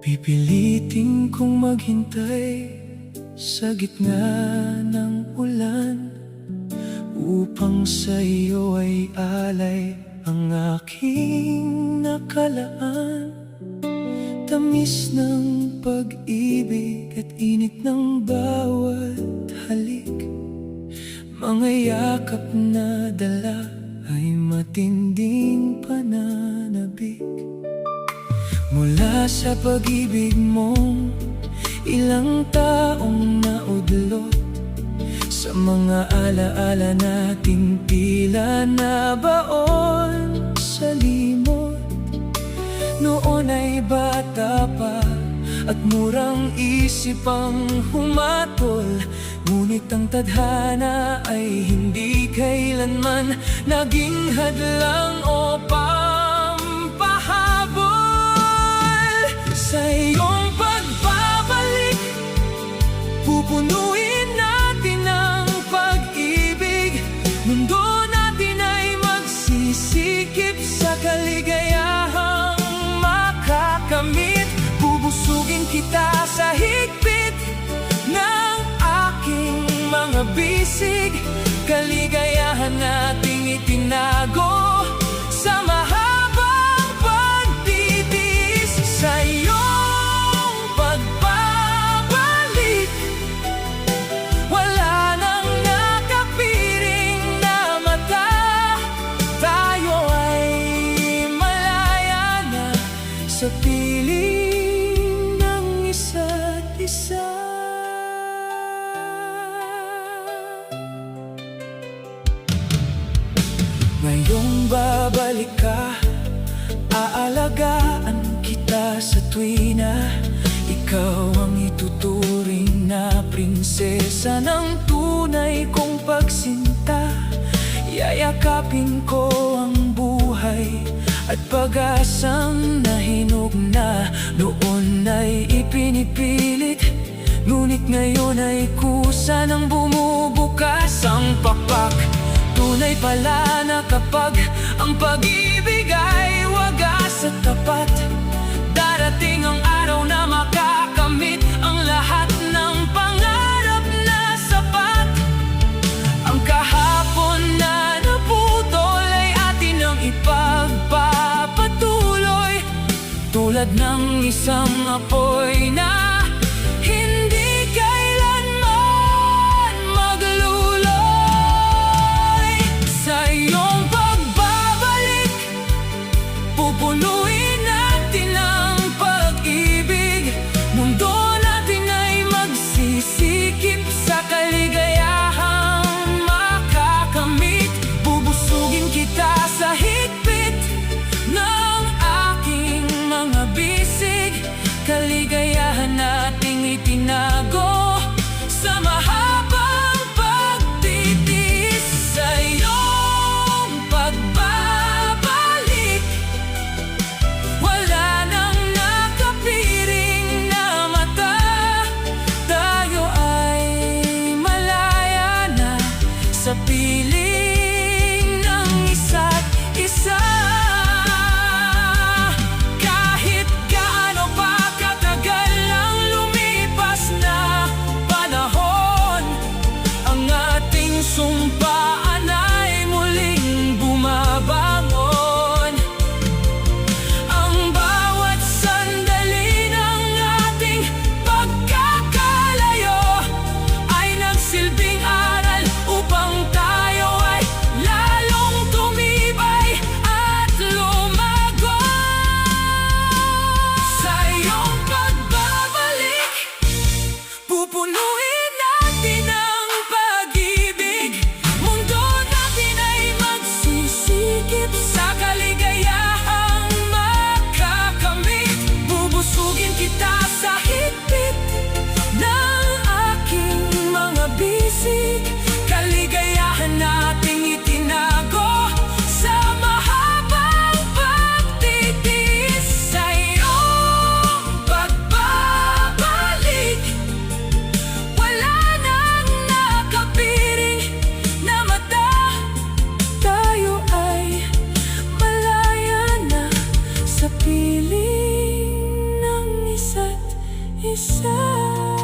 Pipilitin kong maghintay sa gitna ng ulan, upang sa iyo ay alay ang aking nakalaan. Tamis ng pag-ibig at init ng bawat halik, mga yakap na dala ay matinding pananabik. Mula sa pag-ibig mong ilang taong naudlot, sa mga alaala nating tila na baon sa limot. Noon ay bata pa at murang isip ang humatol, ngunit ang tadhana ay hindi kailanman naging hadlang o pampahabol. Sa iyong pagbabalik, pupunuin natin ang pag-ibig. Mundo natin ay magsisikip sa kaligayahang makakamit. Bubusugin kita sa higpit ng aking mga bisig, kaligayahan nating itinago sa mahabang pagtitiis. Sa iyong pagbabalik, wala nang nakapiring na mata. Tayo ay malaya na sa piling ng isa't isa. Ngayong babalik ka, aalagaan kita sa tuwi na ikaw ang ituturing na prinsesa ng tunay kong pagsinta. Yayakapin ko ang buhay at pag-asang nahinog na. Noon ay ipinipilit, ngunit ngayon ay kusa ng bumubukas ang pakpak. Tunay pala na kapag ang pag-ibig ay wagas at tapat, darating ang araw na makakamit ang lahat ng pangarap na sapat. Ang kahapon na naputol ay atin ang ipagpapatuloy, tulad ng isang apoy na hindi kailanman magluloy. Sa iyong pagbabalik, pupunuin natin ang pag-ibig. Mundo natin ay magsisikip sa kaligayahang makakamit. Bubusugin kita sa higpit ng aking mga bisig, kaligayahan piling ng isa't isa.